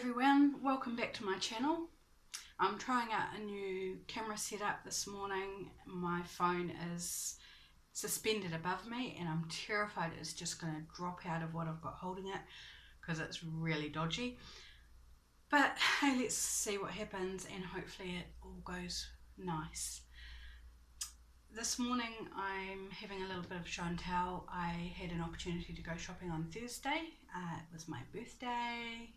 everyone, welcome back to my channel. I'm trying out a new camera setup this morning. My phone is suspended above me and I'm terrified it's just going to drop out of what I've got holding it because it's really dodgy. But hey, let's see what happens and hopefully it all goes nice. This morning I'm having a little bit of show and tell. I had an opportunity to go shopping on Thursday. It was my birthday.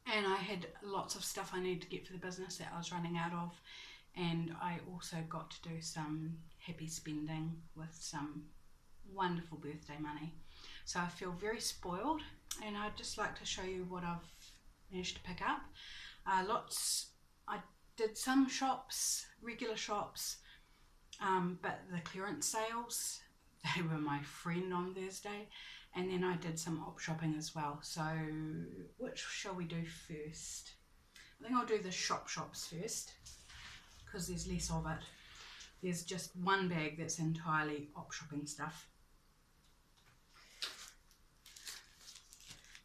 And I had lots of stuff I needed to get for the business that I was running out of, and I also got to do some happy spending with some wonderful birthday money. So I feel very spoiled, and I'd just like to show you what I've managed to pick up. I did some shops, regular shops, but the clearance sales, they were my friend on Thursday. And then I did some op shopping as well. So which shall we do first? I think I'll do the shops first because there's less of it. There's just one bag that's entirely op shopping stuff.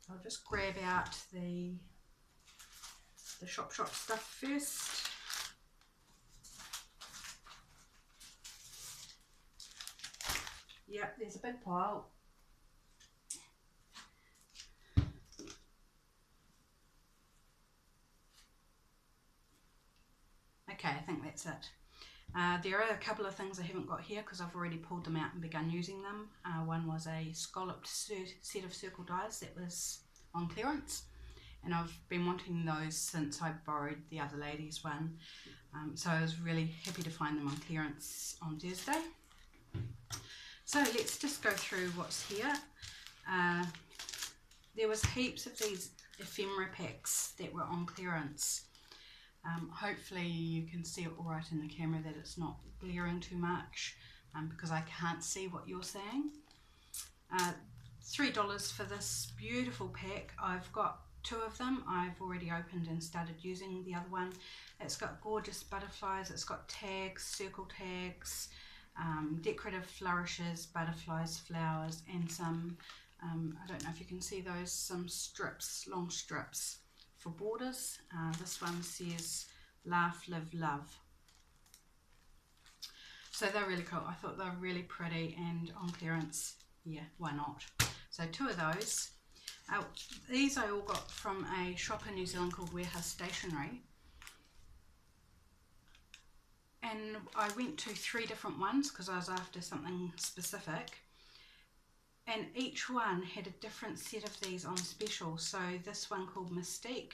I'll just grab out the shop stuff first. Yep, there's a big pile. Okay, I think that's it. There are a couple of things I haven't got here because I've already pulled them out and begun using them. One was a scalloped set of circle dies that was on clearance, and I've been wanting those since I borrowed the other lady's one. So I was really happy to find them on clearance on Thursday. So let's just go through what's here. There was heaps of these ephemera packs that were on clearance. Hopefully you can see it all right in the camera, that it's not glaring too much, because I can't see what you're saying. $3 for this beautiful pack. I've got two of them. I've already opened and started using the other one. It's got gorgeous butterflies, it's got tags, circle tags, decorative flourishes, butterflies, flowers, and some, I don't know if you can see those, some strips, long strips for borders. This one says laugh, live, love. So they're really cool. I thought they're really pretty and on clearance. Yeah, why not? So two of those. These I all got from a shop in New Zealand called Warehouse Stationery. And I went to 3 different ones because I was after something specific. And each one had a different set of these on special. So this one called Mystique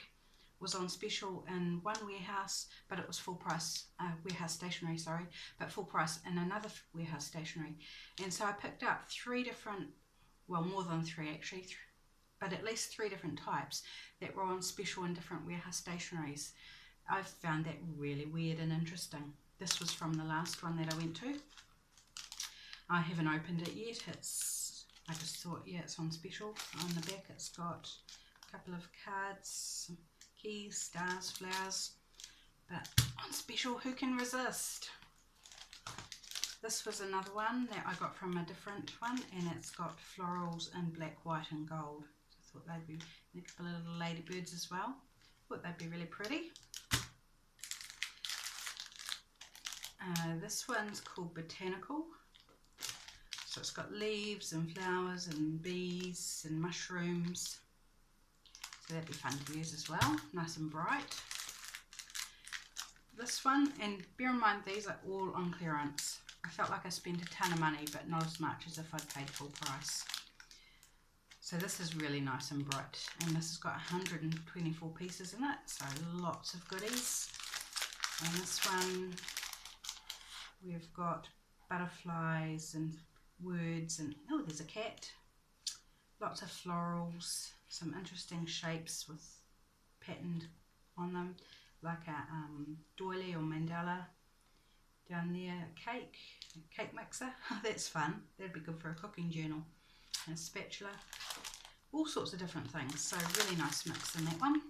was on special in one warehouse, but it was full price, Warehouse Stationery, sorry, but full price in another Warehouse Stationery. And so I picked up 3 different, well, more than 3 actually, but at least 3 different types that were on special in different Warehouse Stationeries. I found that really weird and interesting. This was from the last one that I went to. I haven't opened it yet. I just thought, yeah, it's on special. On the back it's got a couple of cards, some keys, stars, flowers, but on special, who can resist? This was another one that I got from a different one, and it's got florals in black, white and gold. So I thought they'd be, and a couple of little ladybirds as well. Thought they'd be really pretty. This one's called Botanical. So it's got leaves and flowers and bees and mushrooms. So that'd be fun to use as well. Nice and bright. This one, and bear in mind these are all on clearance. I felt like I spent a ton of money, but not as much as if I'd paid full price. So this is really nice and bright. And this has got 124 pieces in it, so lots of goodies. And this one, we've got butterflies and words, and oh, there's a cat. Lots of florals, some interesting shapes with patterned on them, like a doily or mandala. Down there, a cake mixer. That's fun. That'd be good for a cooking journal. And a spatula. All sorts of different things. So really nice mix in that one.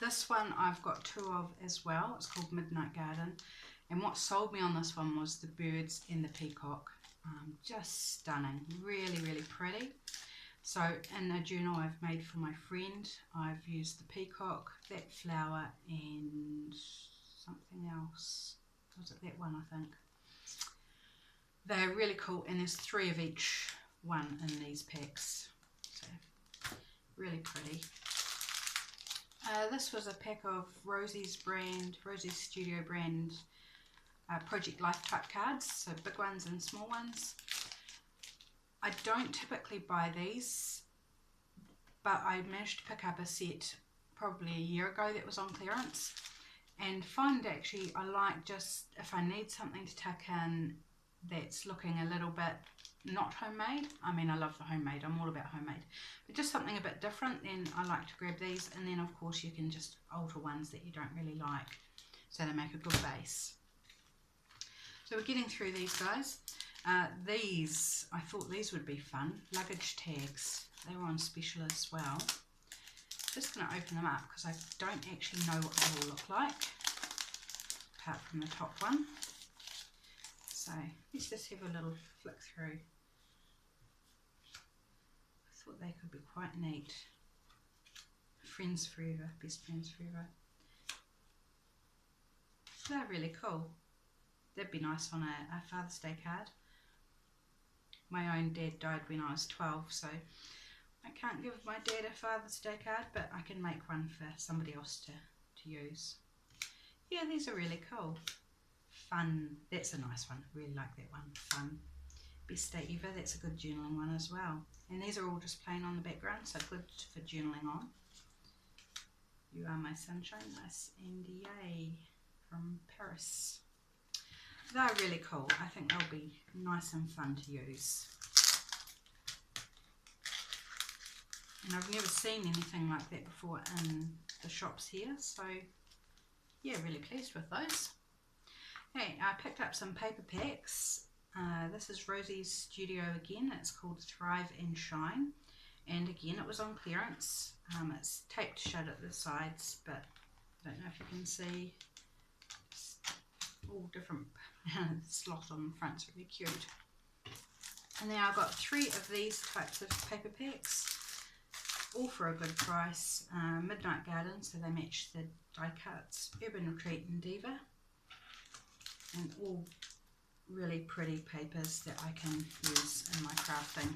This one I've got 2 of as well. It's called Midnight Garden. And what sold me on this one was the birds and the peacock. Just stunning, really, really pretty. So in a journal I've made for my friend, I've used the peacock, that flower, and something else. Was it that one, I think? They're really cool, and there's 3 of each one in these packs. So really pretty. This was a pack of Rosie's Studio brand Project Life type cards, so big ones and small ones. I don't typically buy these, but I managed to pick up a set probably a year ago that was on clearance, and find actually I like, just if I need something to tuck in that's looking a little bit not homemade. I mean, I love the homemade, I'm all about homemade, but just something a bit different, then I like to grab these. And then of course you can just alter ones that you don't really like, so they make a good base. So we're getting through these guys. These, I thought these would be fun, luggage tags. They were on special as well. Just going to open them up because I don't actually know what they all look like, apart from the top one. So let's just have a little flick through. I thought they could be quite neat. Friends forever, best friends forever. They're really cool. They'd be nice on a Father's Day card. My own dad died when I was 12, so I can't give my dad a Father's Day card, but I can make one for somebody else to use. Yeah, these are really cool. Fun, that's a nice one. Really like that one. Fun. Best Day Ever, that's a good journaling one as well. And these are all just plain on the background, so good for journaling on. You Are My Sunshine, nice, and yay, from Paris. They're really cool. I think they'll be nice and fun to use. And I've never seen anything like that before in the shops here, so yeah, really pleased with those. Hey, I picked up some paper packs. This is Rosie's Studio again. It's called Thrive and Shine, and again it was on clearance. It's taped shut at the sides, but I don't know if you can see. It's all different slot on the front, it's really cute. And then I got 3 of these types of paper packs, all for a good price. Midnight Garden, so they match the die cuts, Urban Retreat and Diva, and all really pretty papers that I can use in my crafting.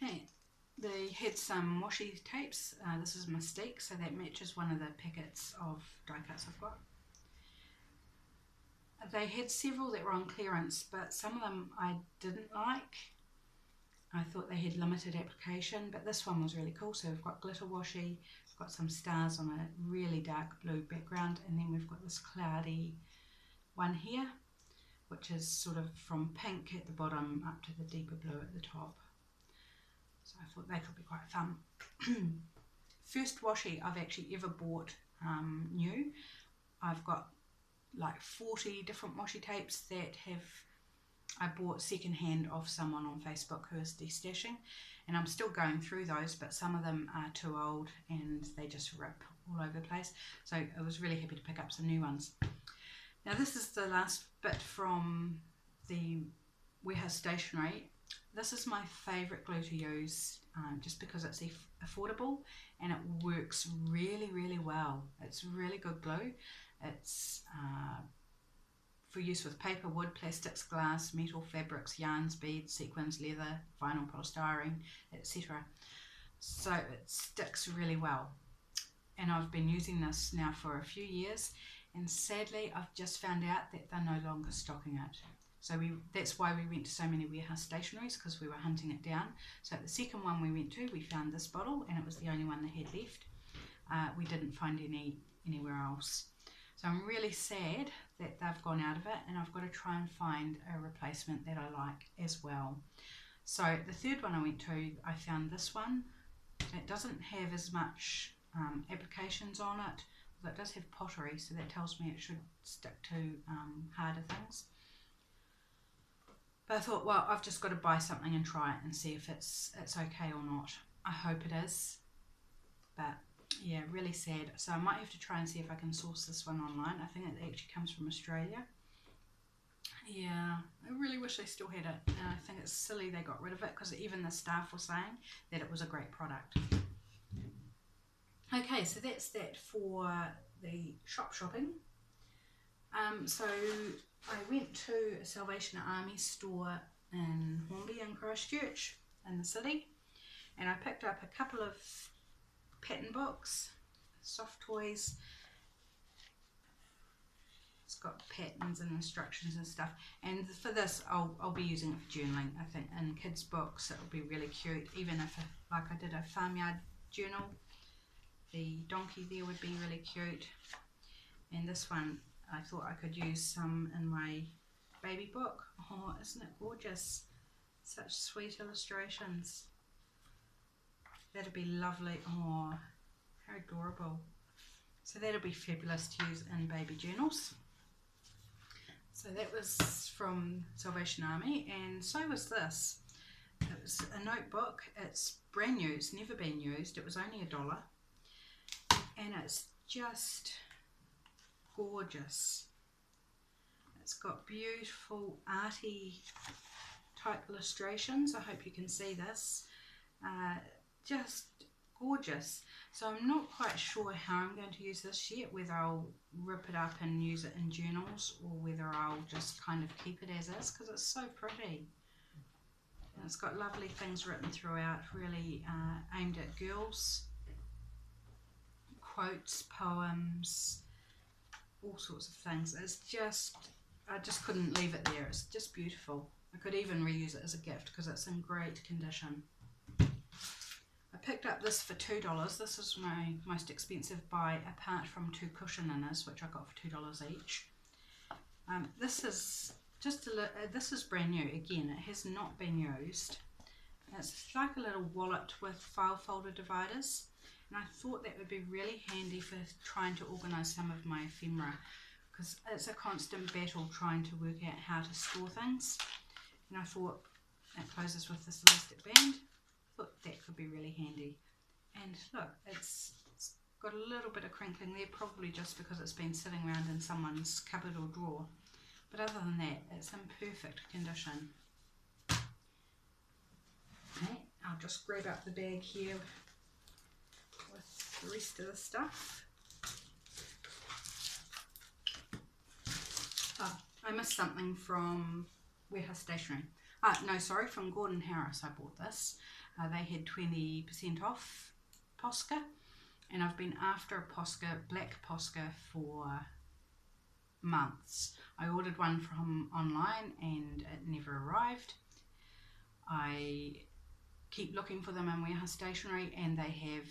Hey, they had some washi tapes. This is Mystique, so that matches one of the packets of die cuts I've got. They had several that were on clearance, but some of them I didn't like. I thought they had limited application, but this one was really cool. So we've got glitter washi, we've got some stars on a really dark blue background, and then we've got this cloudy one here, which is sort of from pink at the bottom up to the deeper blue at the top. So I thought they could be quite fun. First washi I've actually ever bought new. I've got like 40 different washi tapes that I bought secondhand off someone on Facebook who is destashing, and I'm still going through those, but some of them are too old and they just rip all over the place, so I was really happy to pick up some new ones. Now this is the last bit from the Warehouse Stationery. This is my favourite glue to use, just because it's affordable and it works really, really well. It's really good glue. It's for use with paper, wood, plastics, glass, metal, fabrics, yarns, beads, sequins, leather, vinyl, polystyrene, etc. So it sticks really well. And I've been using this now for a few years, and sadly I've just found out that they're no longer stocking it. So that's why we went to so many Warehouse Stationeries, because we were hunting it down. So at the second one we went to, we found this bottle, and it was the only one they had left. We didn't find anywhere else. So I'm really sad that they've gone out of it, and I've got to try and find a replacement that I like as well. So the third one I went to, I found this one. It doesn't have as much applications on it, but it does have pottery, so that tells me it should stick to harder things. But I thought, well, I've just got to buy something and try it and see if it's okay or not. I hope it is, but yeah, really sad. So I might have to try and see if I can source this one online. I think it actually comes from Australia. Yeah, I really wish they still had it. And I think it's silly they got rid of it, because even the staff were saying that it was a great product. Okay, so that's that for the shopping. So I went to a Salvation Army store in Hornby in Christchurch in the city, and I picked up a couple of pattern books, soft toys. It's got patterns and instructions and stuff, and for this I'll be using it for journaling. I think in kids books it'll be really cute, even if like I did a farmyard journal, the donkey there would be really cute. And this one I thought I could use some in my baby book. Oh, isn't it gorgeous? Such sweet illustrations. That'd be lovely. Oh, how adorable. So that'll be fabulous to use in baby journals. So that was from Salvation Army, and so was this. It was a notebook. It's brand new, it's never been used. It was only $1, and it's just gorgeous. It's got beautiful arty type illustrations. I hope you can see this. Just gorgeous. So I'm not quite sure how I'm going to use this yet, whether I'll rip it up and use it in journals, or whether I'll just kind of keep it as is, because it's so pretty. And it's got lovely things written throughout, really aimed at girls. Quotes, poems, all sorts of things. It's just, I just couldn't leave it there. It's just beautiful. I could even reuse it as a gift because it's in great condition. I picked up this for $2. This is my most expensive buy, apart from 2 cushion inners, which I got for $2 each. This is just this is brand new. Again, it has not been used. It's like a little wallet with file folder dividers, and I thought that would be really handy for trying to organise some of my ephemera, because it's a constant battle trying to work out how to store things. And I thought it closes with this elastic band. Thought that could be really handy. And look, it's got a little bit of crinkling there, probably just because it's been sitting around in someone's cupboard or drawer. But other than that, it's in perfect condition. Okay, I'll just grab up the bag here with the rest of the stuff. Oh, I missed something from Warehouse Stationery. No, sorry, from Gordon Harris I bought this. They had 20% off Posca, and I've been after a Posca, black Posca, for months. I ordered one from online and it never arrived. I keep looking for them in Warehouse Stationery, and they have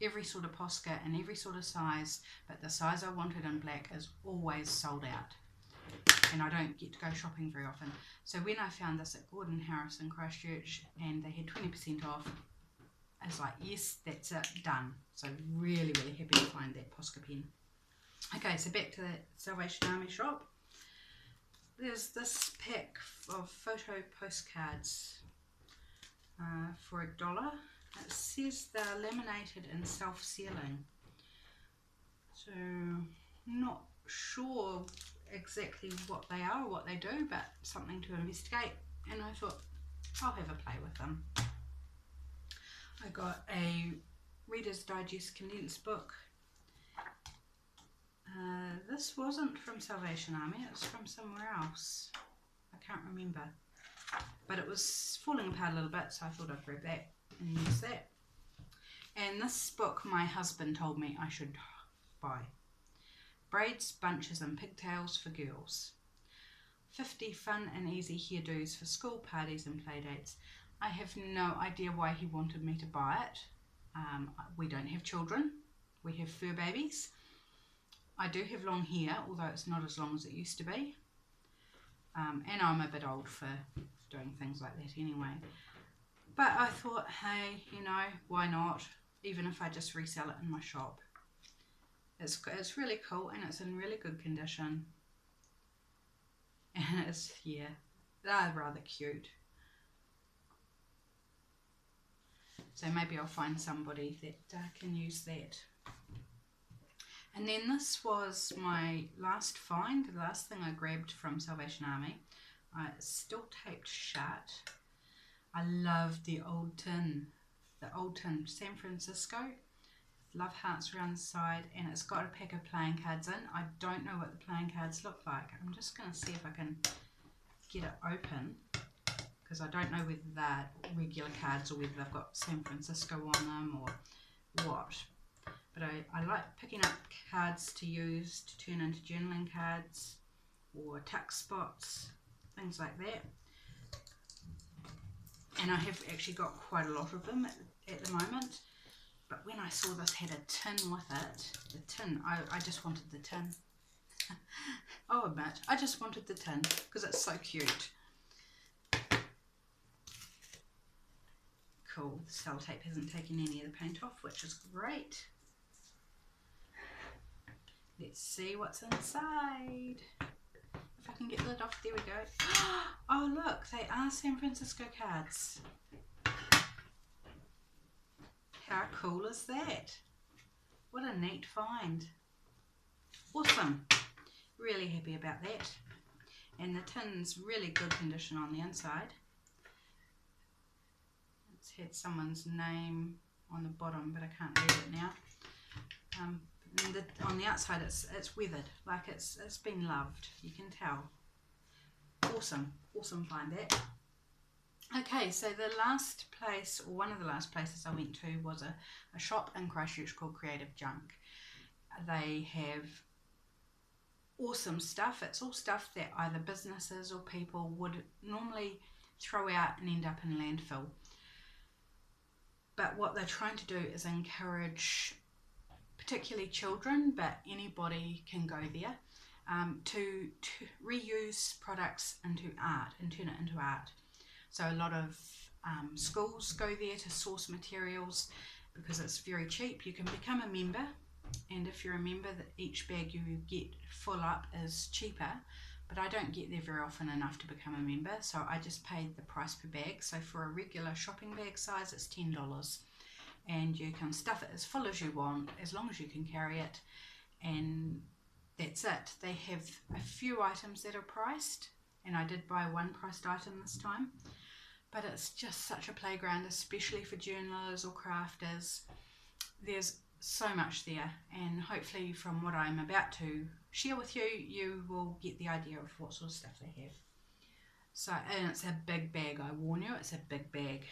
every sort of Posca and every sort of size, but the size I wanted in black is always sold out, and I don't get to go shopping very often. So when I found this at Gordon Harris in Christchurch and they had 20% off, I was like, yes, that's it, done. So really, really happy to find that Posca pen. Okay, so back to the Salvation Army shop. There's this pack of photo postcards for $1. It says they're laminated and self-sealing. So not sure exactly what they are or what they do, but something to investigate, and I thought I'll have a play with them. I got a Reader's Digest condensed book. This wasn't from Salvation Army, it was from somewhere else. I can't remember, but it was falling apart a little bit, so I thought I'd grab that and use that. And this book my husband told me I should buy. Braids, Bunches and Pigtails for Girls. 50 fun and easy hairdos for school parties and playdates. I have no idea why he wanted me to buy it. We don't have children. We have fur babies. I do have long hair, although it's not as long as it used to be. And I'm a bit old for doing things like that anyway. But I thought, hey, you know, why not? Even if I just resell it in my shop. It's really cool, and it's in really good condition. And it's, yeah, they're rather cute. So maybe I'll find somebody that can use that. And then this was my last find, the last thing I grabbed from Salvation Army. It's still taped shut. I love the old tin, San Francisco. Love hearts around the side, and it's got a pack of playing cards in. I don't know what the playing cards look like. I'm just going to see if I can get it open, because I don't know whether they're regular cards or whether they've got San Francisco on them or what. But I like picking up cards to use to turn into journaling cards or tuck spots, things like that. And I have actually got quite a lot of them at the moment. But when I saw this had a tin with it, the tin, I just wanted the tin. I'll admit, I just wanted the tin because it's so cute. Cool, the sellotape hasn't taken any of the paint off, which is great. Let's see what's inside. If I can get the lid off, there we go. Oh look, they are San Francisco cards. How cool is that? What a neat find. Awesome. Really happy about that. And the tin's really good condition on the inside. It's had someone's name on the bottom, but I can't read it now. And on the outside it's weathered, like it's been loved, you can tell. Awesome find that. Okay, so the last place, or one of the last places I went to was a shop in Christchurch called Creative Junk. They have awesome stuff. It's all stuff that either businesses or people would normally throw out and end up in landfill. But what they're trying to do is encourage particularly children, but anybody can go there, to reuse products into art and turn it into art. So a lot of schools go there to source materials because it's very cheap. You can become a member, and if you're a member, each bag you get full up is cheaper, but I don't get there very often enough to become a member, so I just paid the price per bag. So for a regular shopping bag size, it's $10, and you can stuff it as full as you want, as long as you can carry it, and that's it. They have a few items that are priced, and I did buy one priced item this time, but it's just such a playground, especially for journalers or crafters. There's so much there, and hopefully from what I'm about to share with you, you will get the idea of what sort of stuff they have. So, and it's a big bag, I warn you, it's a big bag.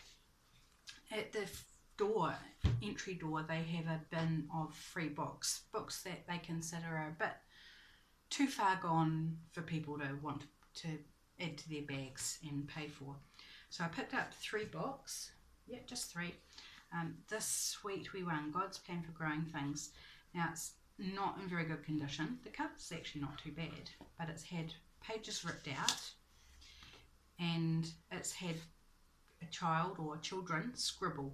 At the entry door, they have a bin of free books that they consider are a bit too far gone for people to want to add to their bags and pay for. So I picked up 3 books, yeah, just 3. This Sweet Wee One, God's Plan for Growing Things. Now it's not in very good condition. The cover's actually not too bad, but it's had pages ripped out, and it's had a child or children scribble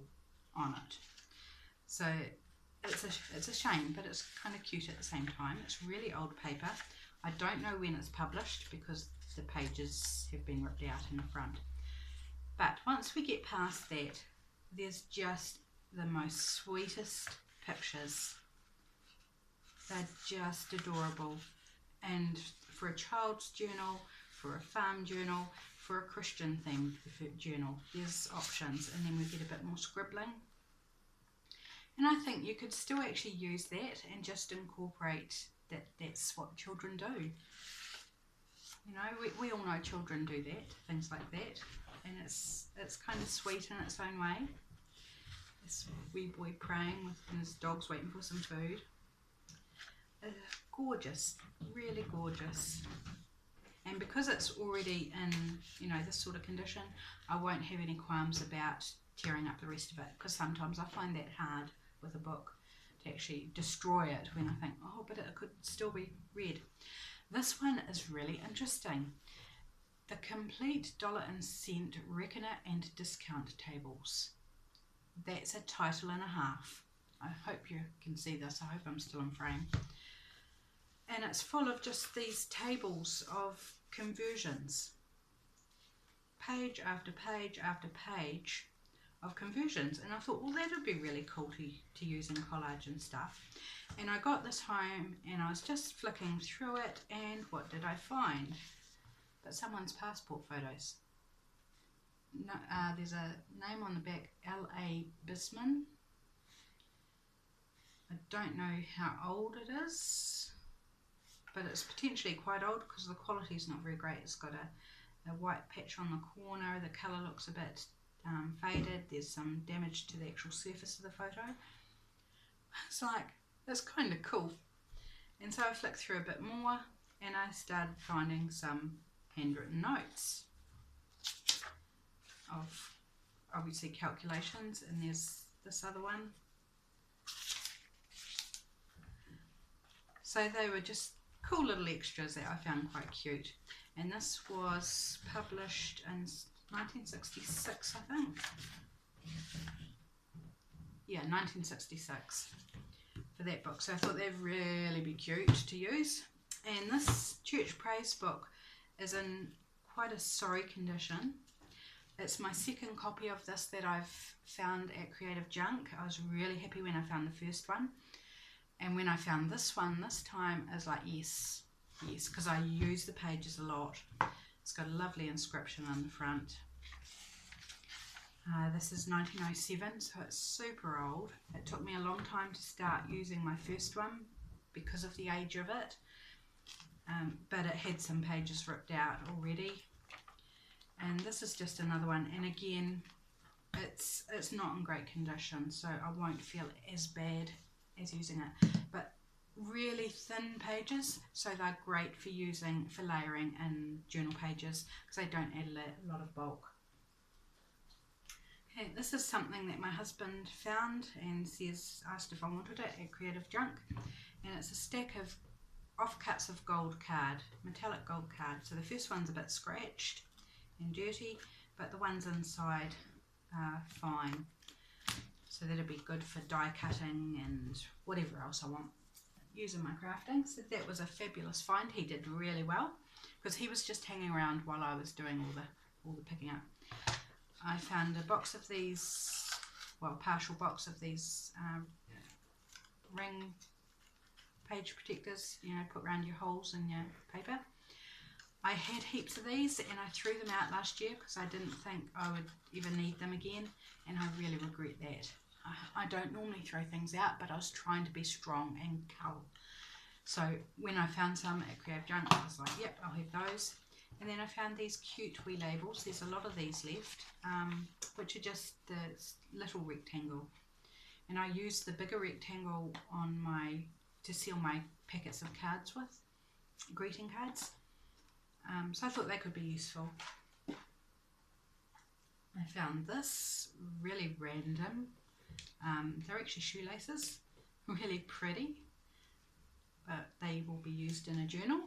on it. So it's a shame, but it's kind of cute at the same time. It's really old paper. I don't know when it's published because the pages have been ripped out in the front. But once we get past that, there's just the most sweetest pictures. They're just adorable. And for a child's journal, for a farm journal, for a Christian themed journal, there's options. And then we get a bit more scribbling. And I think you could still actually use that and just incorporate that that's what children do. You know, we all know children do that, things like that. And it's kind of sweet in its own way. This wee boy praying with his dog's waiting for some food. Gorgeous, really gorgeous. And because it's already in, you know, this sort of condition, I won't have any qualms about tearing up the rest of it, because sometimes I find that hard with a book, to actually destroy it when I think, oh, but it could still be read. This one is really interesting. The Complete Dollar and Cent Reckoner and Discount Tables. That's a title and a half. I hope you can see this. I hope I'm still in frame. And it's full of just these tables of conversions. Page after page after page of conversions, and I thought, well, that would be really cool to use in collage and stuff. And I got this home and I was just flicking through it, and what did I find? But someone's passport photos. No, there's a name on the back, L.A. Bisman. I don't know how old it is, but it's potentially quite old because the quality is not very great. It's got a white patch on the corner, the colour looks a bit faded, there's some damage to the actual surface of the photo. It's like, it's kind of cool. And so I flicked through a bit more and I started finding some handwritten notes of obviously calculations, and there's this other one. So they were just cool little extras that I found quite cute. And this was published in 1966, I think. Yeah, 1966 for that book. So I thought they'd really be cute to use. And this Church Praise book is in quite a sorry condition. It's my second copy of this that I've found at Creative Junk. I was really happy when I found the first one. And when I found this one this time, I was like, yes, because I use the pages a lot. It's got a lovely inscription on the front. This is 1907, so it's super old. It took me a long time to start using my first one because of the age of it. But it had some pages ripped out already. And this is just another one. And again, it's not in great condition, so I won't feel as bad as using it. But really thin pages, so they're great for using for layering in journal pages because they don't add a lot of bulk. Okay, this is something that my husband found and asked if I wanted it at Creative Junk, and it's a stack of offcuts of gold card, metallic gold card. So the first one's a bit scratched and dirty, but the ones inside are fine. So that'll be good for die cutting and whatever else I want using my crafting. So that was a fabulous find. He did really well because he was just hanging around while I was doing all the picking up. I found a box of these, well, partial box of these ring page protectors, you know, put around your holes in your paper. I had heaps of these and I threw them out last year because I didn't think I would ever need them again, and I really regret that. I don't normally throw things out, but I was trying to be strong and cull. So when I found some at Creative Junk, I was like, yep, I'll have those. And then I found these cute wee labels. There's a lot of these left, which are just the little rectangle. And I use the bigger rectangle on to seal my packets of cards with, greeting cards. So I thought they could be useful. I found this really random. They're actually shoelaces, really pretty, but they will be used in a journal.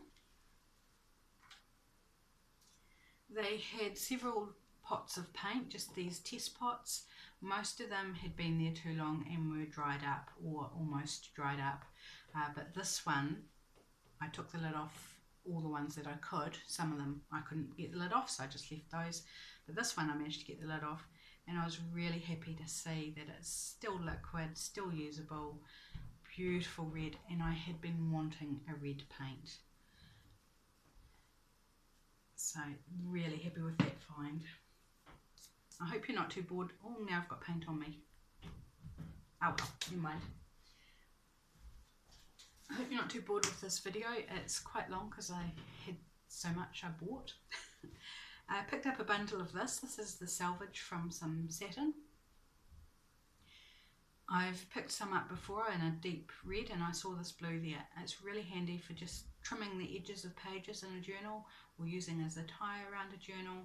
They had several pots of paint, just these test pots. Most of them had been there too long and were dried up or almost dried up. But this one, I took the lid off all the ones that I could. Some of them I couldn't get the lid off, so I just left those. But this one I managed to get the lid off, and I was really happy to see that it's still liquid, still usable, beautiful red, and I had been wanting a red paint. So really happy with that find. I hope you're not too bored. Oh, now I've got paint on me. Oh well, never mind. I hope you're not too bored with this video. It's quite long because I had so much I bought. I picked up a bundle of this. This is the salvage from some satin. I've picked some up before in a deep red, and I saw this blue there. It's really handy for just trimming the edges of pages in a journal, or using as a tie around a journal,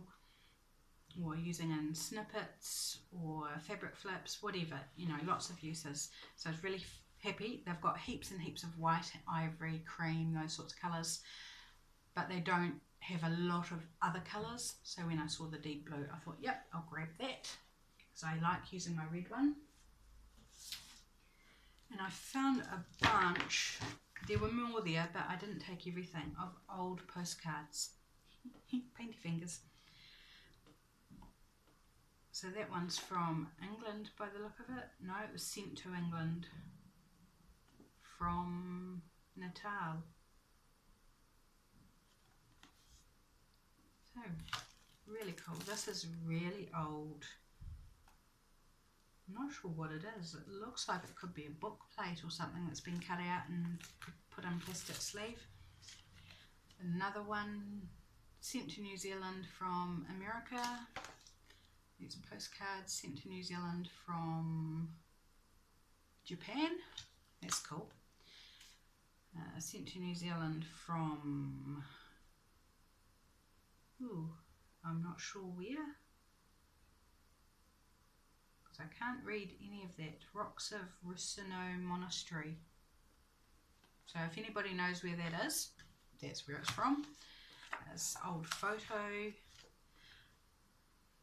or using in snippets or fabric flips, whatever, you know, lots of uses. So it's really happy. They've got heaps and heaps of white, ivory, cream, those sorts of colours, but they don't have a lot of other colours. So when I saw the deep blue, I thought, yep, I'll grab that because I like using my red one. And I found a bunch, there were more there, but I didn't take everything, of old postcards. Painty fingers. So that one's from England by the look of it. No, it was sent to England from Natal. So, really cool. This is really old. I'm not sure what it is. It looks like it could be a book plate or something that's been cut out and put on plastic sleeve. Another one sent to New Zealand from America. These postcards sent to New Zealand from Japan. That's cool. Sent to New Zealand from, ooh, I'm not sure where, because I can't read any of that. Rocks of Rusino Monastery. So if anybody knows where that is, that's where it's from. This old photo.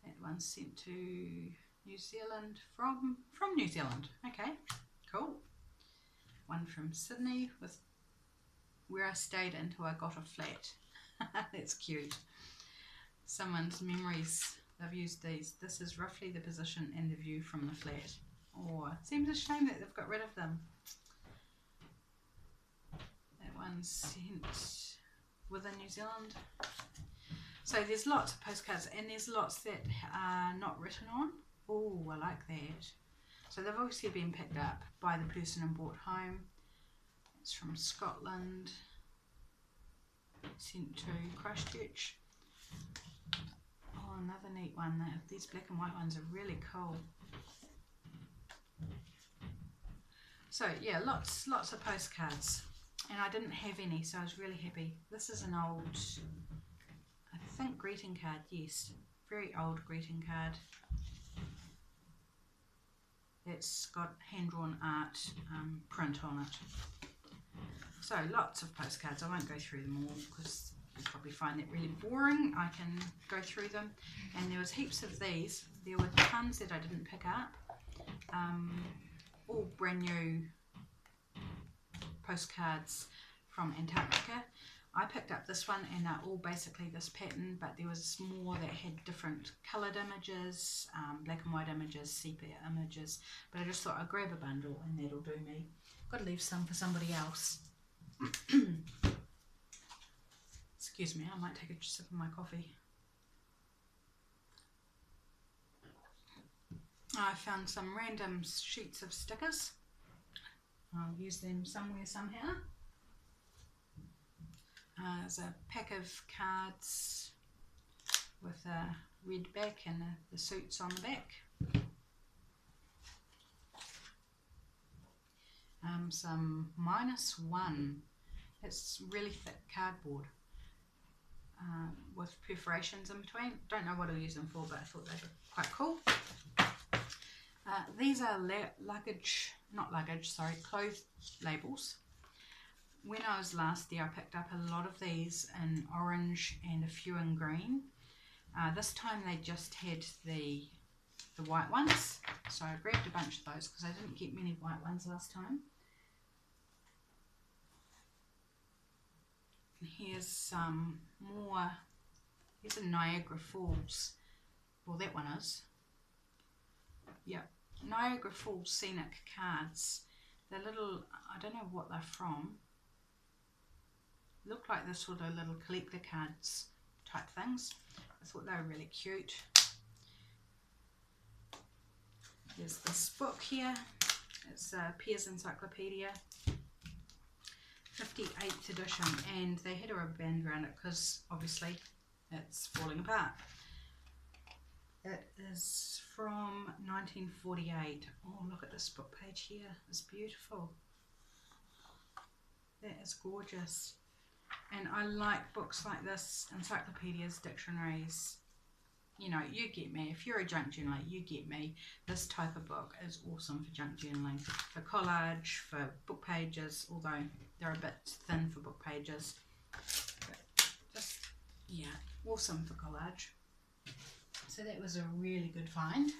That one's sent to New Zealand from New Zealand. Okay, cool. One from Sydney with where I stayed until I got a flat. That's cute. Someone's memories, they've used these. This is roughly the position and the view from the flat. Oh, it seems a shame that they've got rid of them. That one's sent within New Zealand. So there's lots of postcards and there's lots that are not written on. Oh, I like that. So they've obviously been picked up by the person and brought home. It's from Scotland. Sent to Christchurch. Oh, another neat one. These black and white ones are really cool. So yeah, lots of postcards. And I didn't have any, so I was really happy. This is an old, I think, greeting card. Yes, very old greeting card. It's got hand-drawn art print on it. So lots of postcards. I won't go through them all because you probably find that really boring. I can go through them. And there was heaps of these. There were tons that I didn't pick up. All brand new postcards from Antarctica. I picked up this one and they're all basically this pattern, but there was more that had different coloured images, black and white images, sepia images, but I just thought I'd grab a bundle and that'll do me. Got to leave some for somebody else. Excuse me, I might take a sip of my coffee. I found some random sheets of stickers. I'll use them somewhere, somehow. There's a pack of cards with a red back and the suits on the back. Some -1. It's really thick cardboard with perforations in between. Don't know what I'll use them for, but I thought they were quite cool. These are clothes labels. When I was last there, I picked up a lot of these in orange and a few in green. This time they just had the white ones, so I grabbed a bunch of those because I didn't get many white ones last time. And here's some more. Here's a Niagara Falls. Well, that one is. Yep, Niagara Falls scenic cards. They're little, I don't know what they're from. Look like they're sort of little collector cards type things. I thought they were really cute. There's this book here. It's Pear's Encyclopedia, 58th edition, and they had a rubber band around it because obviously it's falling apart. It is from 1948. Oh, look at this book page here. It's beautiful. That is gorgeous. And I like books like this, encyclopedias, dictionaries. You know, you get me. If you're a junk journaler, you get me. This type of book is awesome for junk journaling. For collage, for book pages, although they're a bit thin for book pages. But just, yeah, awesome for collage. So that was a really good find.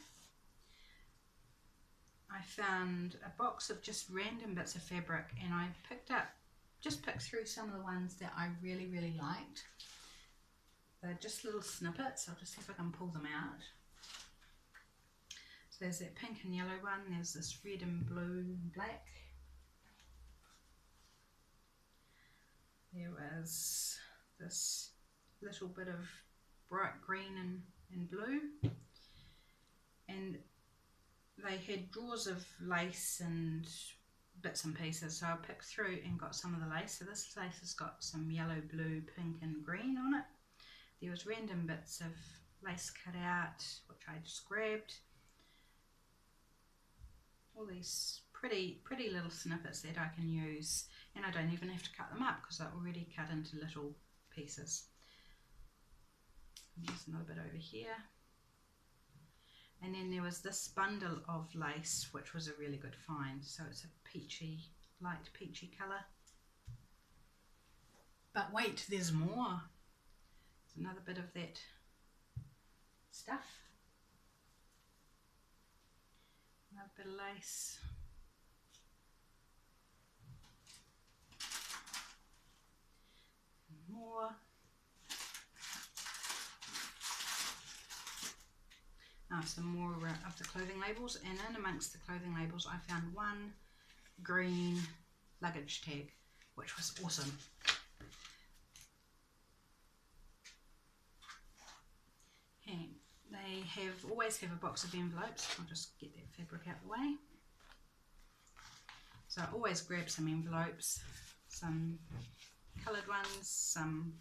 I found a box of just random bits of fabric and I picked through some of the ones that I really, really liked. They're just little snippets. I'll just see if I can pull them out. So there's that pink and yellow one, there's this red and blue and black. There was this little bit of bright green and blue. And they had drawers of lace and bits and pieces, so I picked through and got some of the lace. So this lace has got some yellow, blue, pink and green on it. There was random bits of lace cut out, which I just grabbed. All these pretty little snippets that I can use, and I don't even have to cut them up because they're already cut into little pieces. And there's another bit over here. And then there was this bundle of lace, which was a really good find. So it's a peachy, light peachy colour. But wait, there's more. There's another bit of that stuff. Another bit of lace. More. Some more of the clothing labels, and in amongst the clothing labels I found one green luggage tag, which was awesome. And they always have a box of envelopes. I'll just get that fabric out of the way. So I always grab some envelopes, some coloured ones, some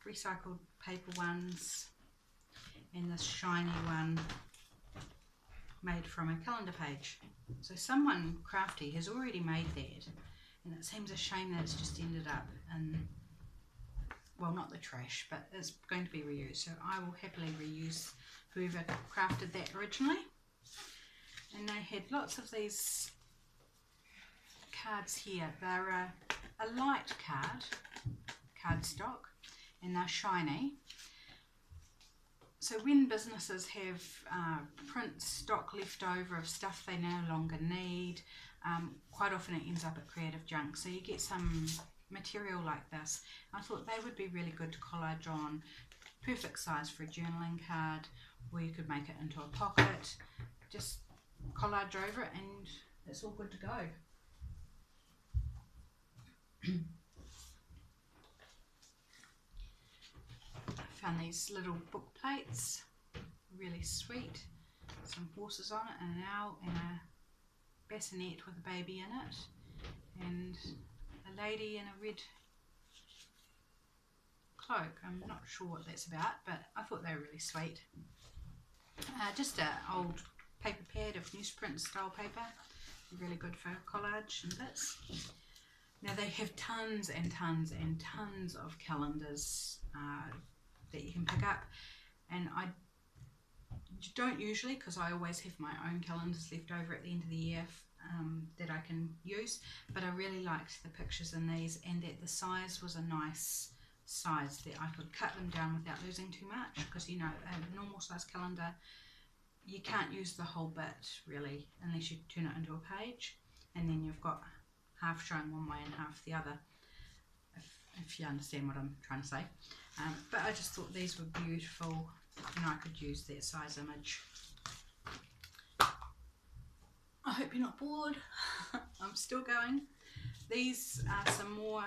recycled paper ones, and this shiny one made from a calendar page. So someone crafty has already made that, and it seems a shame that it's just ended up in, well, not the trash, but it's going to be reused. So I will happily reuse whoever crafted that originally. And they had lots of these cards here. They're a light cardstock, and they're shiny. So when businesses have print stock left over of stuff they no longer need, quite often it ends up at creative junk. So you get some material like this. I thought they would be really good to collage on. Perfect size for a journaling card, or you could make it into a pocket. Just collage over it and it's all good to go. Found these little book plates, really sweet. Some horses on it, and an owl, and a bassinet with a baby in it, and a lady in a red cloak. I'm not sure what that's about, but I thought they were really sweet. Just an old paper pad of newsprint style paper, really good for collage and bits. Now they have tons and tons and tons of calendars that you can pick up, and I don't usually, because I always have my own calendars left over at the end of the year that I can use, but I really liked the pictures in these, and that the size was a nice size that I could cut them down without losing too much, because you know, a normal size calendar you can't use the whole bit really unless you turn it into a page, and then you've got half showing one way and half the other, if you understand what I'm trying to say. But I just thought these were beautiful, and I could use that size image. I hope you're not bored. I'm still going. These are some more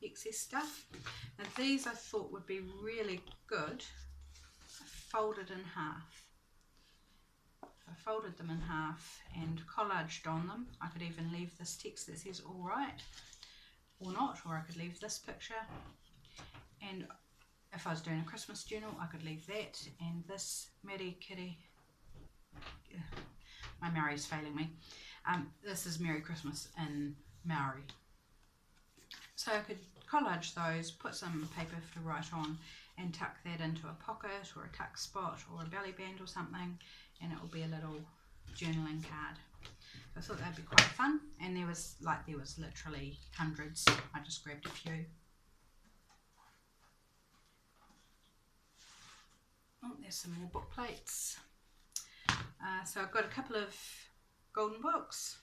excess stuff, and these I thought would be really good folded in half. I folded them in half and collaged on them. I could even leave this text that says all right or not, or I could leave this picture, and if I was doing a Christmas journal I could leave that, and this Merry Kitty, my Maori's failing me, this is Merry Christmas in Maori. So I could collage those, put some paper to write on, and tuck that into a pocket or a tuck spot or a belly band or something, and it will be a little journaling card. So I thought that'd be quite fun, and there was literally hundreds. I just grabbed a few. Oh, there's some more book plates. So I've got a couple of golden books.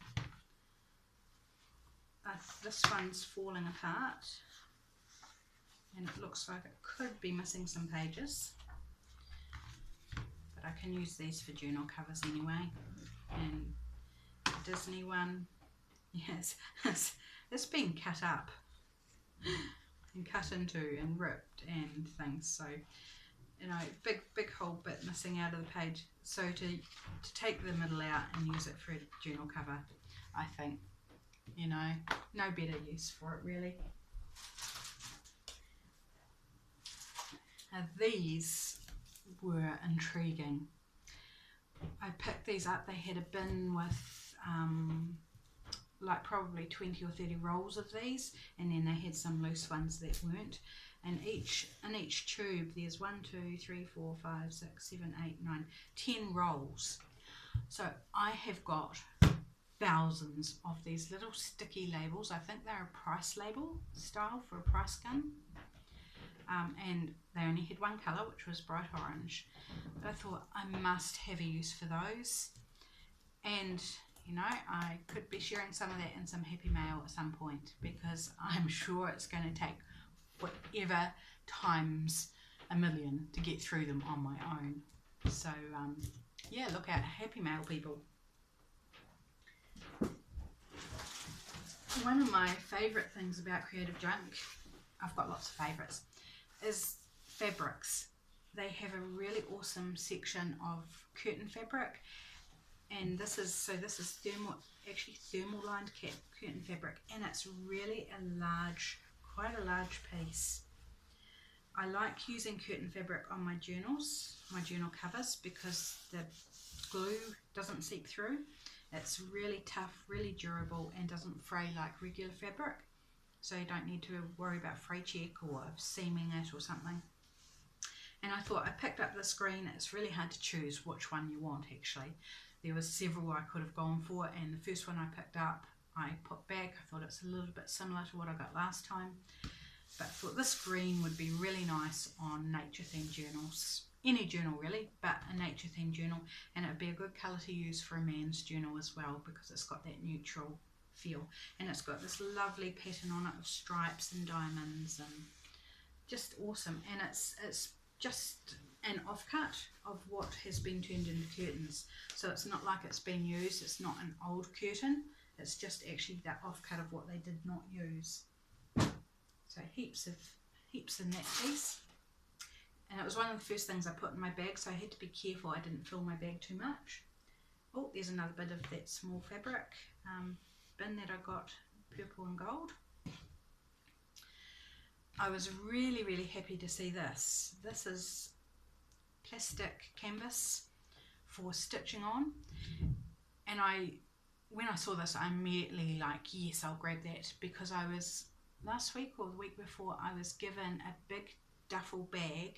This one's falling apart, and it looks like it could be missing some pages, but I can use these for journal covers anyway. And the Disney one, yes, it's been cut up and cut into and ripped and things, so you know, big whole bit missing out of the page. So to take the middle out and use it for a journal cover, I think, you know, no better use for it really. Now these were intriguing. I picked these up. They had a bin with like probably 20 or 30 rolls of these, and then they had some loose ones that weren't. And in each tube there's 1, 2, 3, 4, 5, 6, 7, 8, 9, 10 rolls. So I have got thousands of these little sticky labels. I think they're a price label style for a price gun. And they only had one colour, which was bright orange. But I thought I must have a use for those. And you know, I could be sharing some of that in some Happy Mail at some point, because I'm sure it's going to take whatever times a million to get through them on my own. So yeah, look out, Happy Mail people. One of my favourite things about Creative Junk, I've got lots of favourites, is fabrics. They have a really awesome section of curtain fabric, and this is thermal lined curtain fabric, and it's really quite a large piece. I like using curtain fabric on my journals, my journal covers, because the glue doesn't seep through. It's really tough, really durable, and doesn't fray like regular fabric. So you don't need to worry about fray check or seaming it or something. And I thought, I picked up this green. It's really hard to choose which one you want actually. There was several I could have gone for, and the first one I picked up I put back. I thought it's a little bit similar to what I got last time. But I thought this green would be really nice on nature themed journals. Any journal really, but a nature themed journal. And it would be a good colour to use for a man's journal as well, because it's got that neutral feel, and it's got this lovely pattern on it of stripes and diamonds, and just awesome. And it's just an offcut of what has been turned into curtains, so it's not like it's been used. It's not an old curtain, it's just actually that offcut of what they did not use. So heaps in that piece, and it was one of the first things I put in my bag, so I had to be careful I didn't fill my bag too much. Oh, there's another bit of that small fabric bin that I got, purple and gold. I was really happy to see this. This is plastic canvas for stitching on, and when I saw this I immediately like, yes, I'll grab that, because I was last week or the week before I was given a big duffel bag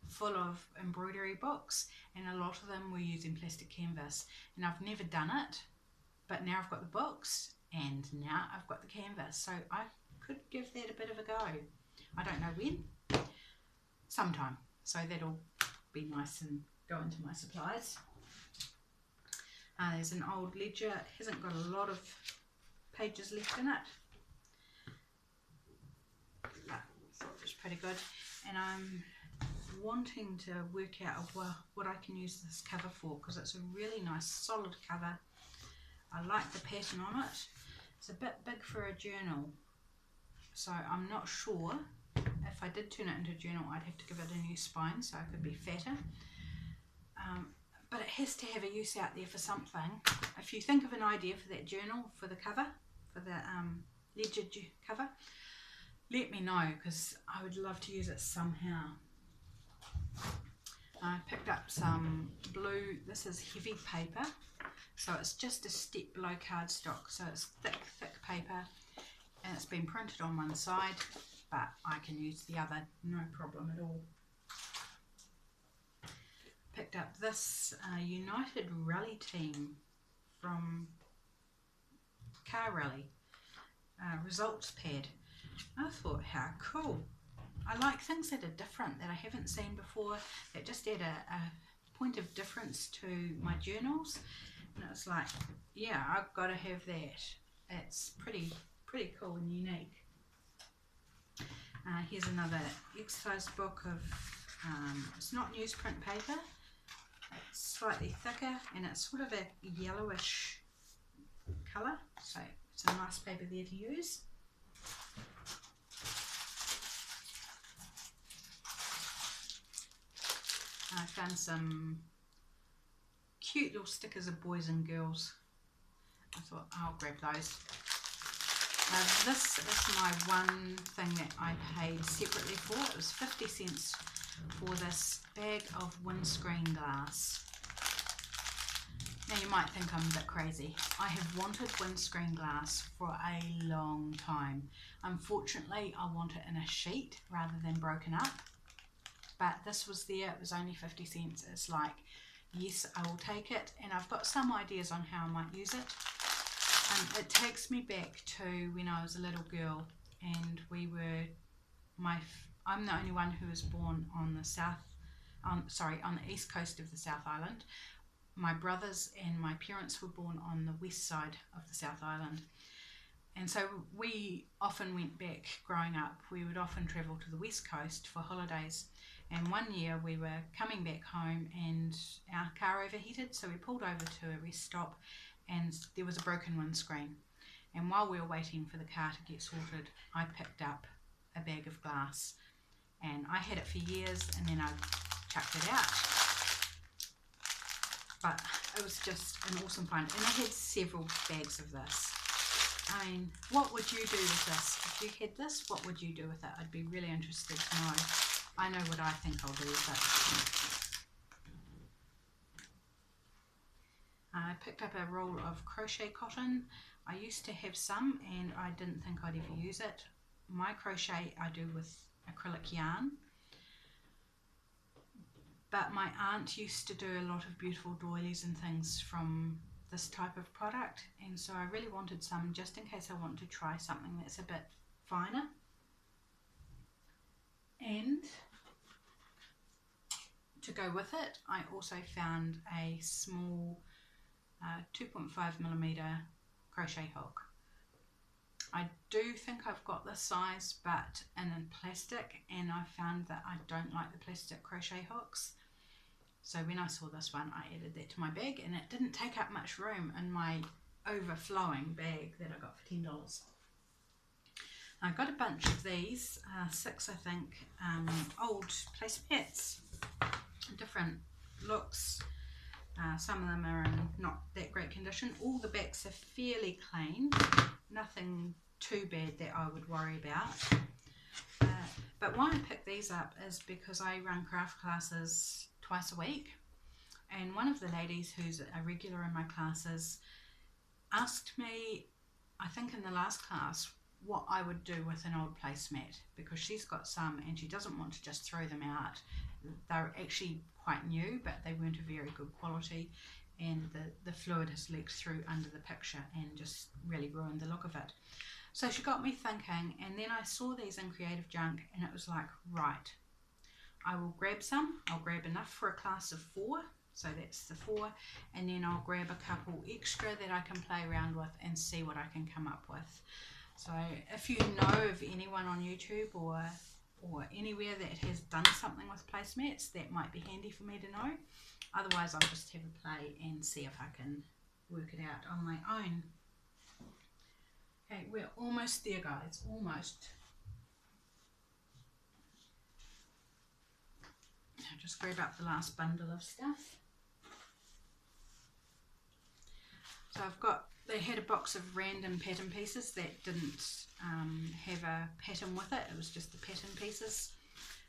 full of embroidery books, and a lot of them were using plastic canvas, and I've never done it, but now I've got the books and now I've got the canvas, so I could give that a bit of a go. I don't know when, sometime, so that'll be nice and go into my supplies. There's an old ledger. It hasn't got a lot of pages left in it, but I thought it was pretty good, and I'm wanting to work out what I can use this cover for, because it's a really nice solid cover. I like the pattern on it. It's a bit big for a journal, so I'm not sure. If I did turn it into a journal, I'd have to give it a new spine so it could be fatter. But it has to have a use out there for something. If you think of an idea for that journal, for the cover, for the ledger cover, let me know, because I would love to use it somehow. I picked up some blue, this is heavy paper, so it's just a step below cardstock, so it's thick paper, and it's been printed on one side, but I can use the other, no problem at all. Picked up this United Rally team from Car Rally, results pad. I thought, how cool. I like things that are different, that I haven't seen before, that just add a point of difference to my journals. And it's like, yeah, I've got to have that. It's pretty cool and unique. Here's another exercise book of, it's not newsprint paper, it's slightly thicker and it's sort of a yellowish colour, so it's a nice paper there to use. I found some cute little stickers of boys and girls. I thought I'll grab those. This is my one thing that I paid separately for. It was 50 cents for this bag of windscreen glass. Now you might think I'm a bit crazy. I have wanted windscreen glass for a long time. Unfortunately, I want it in a sheet rather than broken up. But this was there, it was only 50 cents. It's like, yes, I will take it. And I've got some ideas on how I might use it. It takes me back to when I was a little girl and I'm the only one who was born on the east coast of the South Island. My brothers and my parents were born on the west side of the South Island. And so we often went back growing up. We would often travel to the west coast for holidays. And one year we were coming back home and our car overheated, so we pulled over to a rest stop and there was a broken windscreen. And while we were waiting for the car to get sorted, I picked up a bag of glass. And I had it for years and then I chucked it out. But it was just an awesome find. And I had several bags of this. I mean, what would you do with this? If you had this, what would you do with it? I'd be really interested to know. I know what I think I'll do with it. I picked up a roll of crochet cotton. I used to have some and I didn't think I'd ever use it. My crochet I do with acrylic yarn. But my aunt used to do a lot of beautiful doilies and things from this type of product, and so I really wanted some just in case I want to try something that's a bit finer. And to go with it, I also found a small 2.5mm crochet hook. I do think I've got this size, but in plastic, and I found that I don't like the plastic crochet hooks. So when I saw this one, I added that to my bag, and it didn't take up much room in my overflowing bag that I got for $10. I got a bunch of these, 6 I think, old placemats, different looks. Some of them are in not that great condition. All the backs are fairly clean, nothing too bad that I would worry about. But why I picked these up is because I run craft classes twice a week, and one of the ladies who's a regular in my classes asked me, I think in the last class, what I would do with an old placemat, because she's got some and she doesn't want to just throw them out. They're actually quite new, but they weren't of very good quality, and the fluid has leaked through under the picture and just really ruined the look of it. So she got me thinking, and then I saw these in Creative Junk and it was like, right, I will grab some. I'll grab enough for a class of 4, so that's the 4, and then I'll grab a couple extra that I can play around with and see what I can come up with. So if you know of anyone on YouTube or anywhere that has done something with placemats, that might be handy for me to know. Otherwise I'll just have a play and see if I can work it out on my own. Okay, we're almost there, guys, almost. I'll just grab up the last bundle of stuff. So they had a box of random pattern pieces that didn't have a pattern with it. It was just the pattern pieces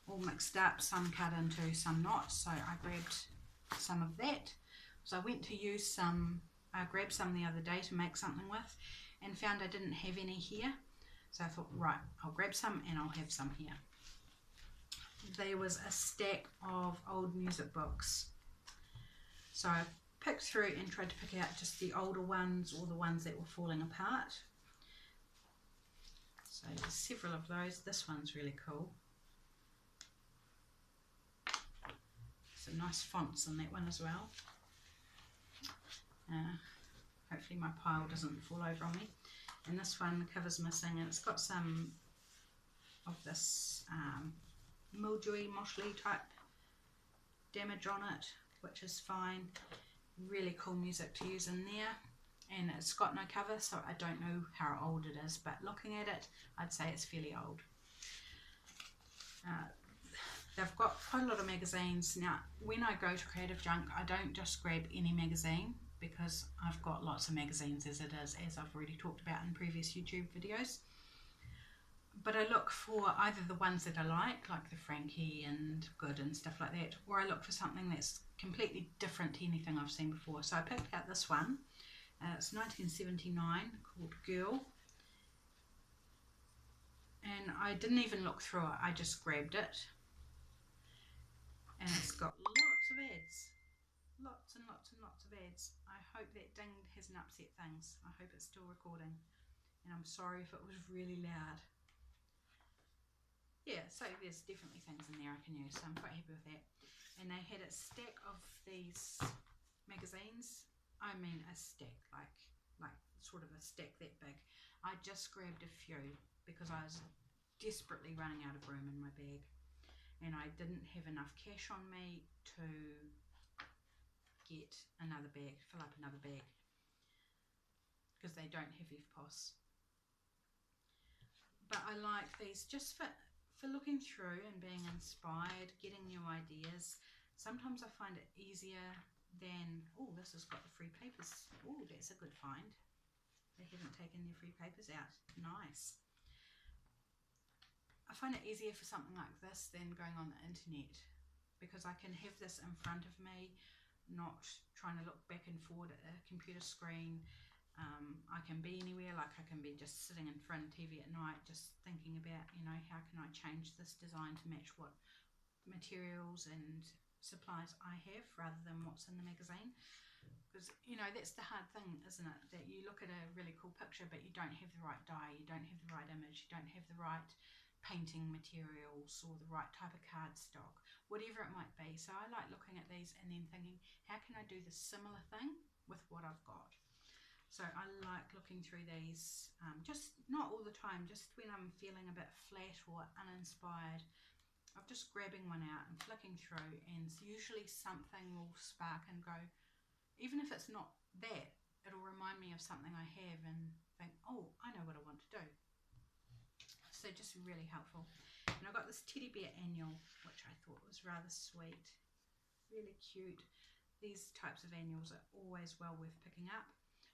all mixed up, some cut into, some not. So I grabbed some of that. So I went to use some, I grabbed some the other day to make something with, and found I didn't have any here. So I thought, right, I'll grab some and I'll have some here. There was a stack of old music books. So I picked through and tried to pick out just the older ones or the ones that were falling apart. So there's several of those. This one's really cool. Some nice fonts on that one as well. Hopefully my pile doesn't fall over on me. And this one, the cover's missing, and it's got some of this mildewy, mossly type damage on it. which is fine. Really cool music to use in there, and it's got no cover, so I don't know how old it is, but looking at it I'd say it's fairly old. They've got quite a lot of magazines. Now when I go to Creative Junk, I don't just grab any magazine, because I've got lots of magazines as it is, as I've already talked about in previous YouTube videos. But I look for either the ones that I like the Frankie and Good and stuff like that, or I look for something that's completely different to anything I've seen before. So I picked out this one. It's 1979, called Girl. And I didn't even look through it, I just grabbed it. And it's got lots of ads. Lots and lots and lots of ads. I hope that ding hasn't upset things. I hope it's still recording. And I'm sorry if it was really loud. Yeah, so there's definitely things in there I can use, so I'm quite happy with that. And they had a stack of these magazines. I mean a stack, like sort of a stack that big. I just grabbed a few because I was desperately running out of room in my bag. And I didn't have enough cash on me to get another bag, fill up another bag, because they don't have EFTPOS. But I like these just for looking through and being inspired, getting new ideas. Sometimes I find it easier than, oh, this has got the free papers. Oh, that's a good find. They haven't taken their free papers out. Nice. I find it easier for something like this than going on the internet, because I can have this in front of me, not trying to look back and forward at a computer screen. I can be anywhere, like I can be just sitting in front of TV at night, just thinking about, you know, how can I change this design to match what materials and supplies I have, rather than what's in the magazine. Because, you know, that's the hard thing, isn't it? That you look at a really cool picture, but you don't have the right dye, you don't have the right image, you don't have the right painting materials or the right type of cardstock, whatever it might be. So I like looking at these and then thinking, how can I do the similar thing with what I've got? So I like looking through these, just not all the time, just when I'm feeling a bit flat or uninspired. I'm just grabbing one out and flicking through, and usually something will spark and go, even if it's not that, it'll remind me of something I have and think, oh, I know what I want to do. So just really helpful. And I got this teddy bear annual, which I thought was rather sweet, really cute. These types of annuals are always well worth picking up.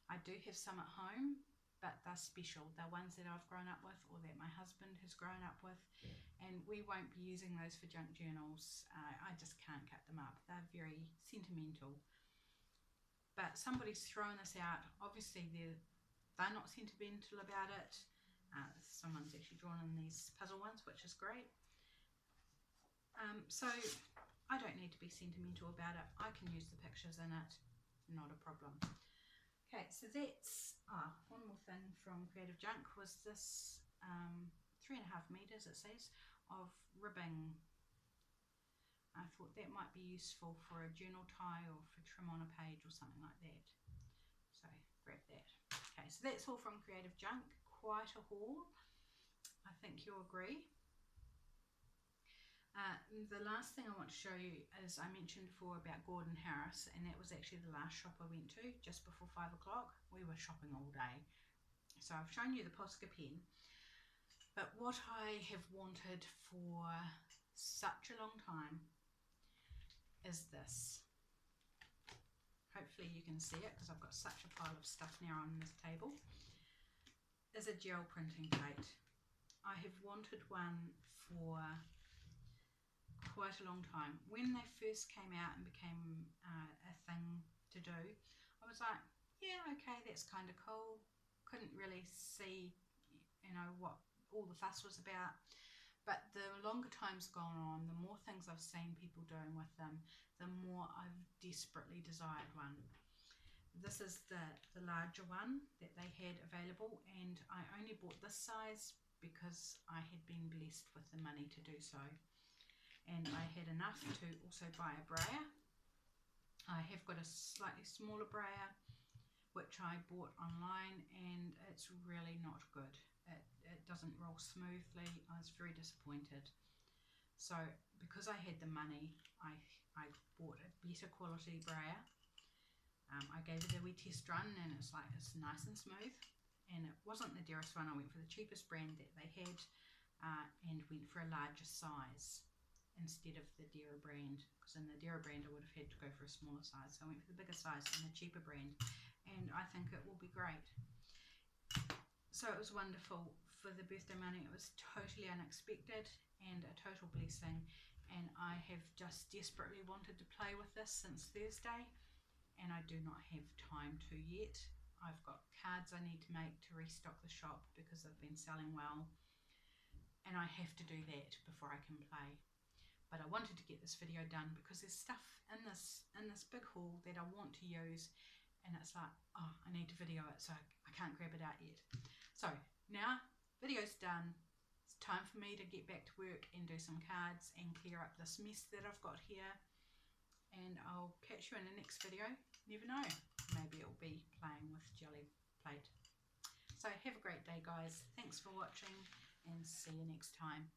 I do have some at home, but they're special. They're ones that I've grown up with, or that my husband has grown up with, and we won't be using those for junk journals. I just can't cut them up. They're very sentimental. But somebody's thrown this out. Obviously they're not sentimental about it. Someone's actually drawn in these puzzle ones, which is great. So I don't need to be sentimental about it. I can use the pictures in it, not a problem. Okay, so that's, one more thing from Creative Junk was this 3.5 meters, it says, of ribbing. I thought that might be useful for a journal tie or for trim on a page or something like that. So grab that. Okay, so that's all from Creative Junk. Quite a haul, I think you'll agree. The last thing I want to show you is, I mentioned before about Gordon Harris, and that was actually the last shop I went to just before 5 o'clock. We were shopping all day. So I've shown you the Posca pen, but what I have wanted for such a long time is this. Hopefully you can see it, because I've got such a pile of stuff now on this table. Is a gel printing plate. I have wanted one for quite a long time. When they first came out and became a thing to do, I was like, yeah, okay, that's kind of cool. Couldn't really see, you know, what all the fuss was about. But the longer time's gone on, the more things I've seen people doing with them, the more I've desperately desired one. This is the larger one that they had available, and I only bought this size because I had been blessed with the money to do so. And I had enough to also buy a brayer. I have got a slightly smaller brayer, which I bought online, and it's really not good. It doesn't roll smoothly. I was very disappointed. So because I had the money, I bought a better quality brayer. I gave it a wee test run, and it's nice and smooth. And it wasn't the dearest one. I went for the cheapest brand that they had, and went for a larger size instead of the Dera brand, because in the Dera brand I would have had to go for a smaller size. So I went for the bigger size and the cheaper brand, and I think it will be great. So it was wonderful for the birthday money. It was totally unexpected and a total blessing, and I have just desperately wanted to play with this since Thursday, and I do not have time to yet. I've got cards I need to make to restock the shop because they've been selling well, and I have to do that before I can play. But I wanted to get this video done because there's stuff in this big haul that I want to use, and it's like, oh, I need to video it, so I can't grab it out yet. So now video's done, it's time for me to get back to work and do some cards and clear up this mess that I've got here, and I'll catch you in the next video. Never know, maybe it'll be playing with Jelly Plate. So have a great day, guys. Thanks for watching, and see you next time.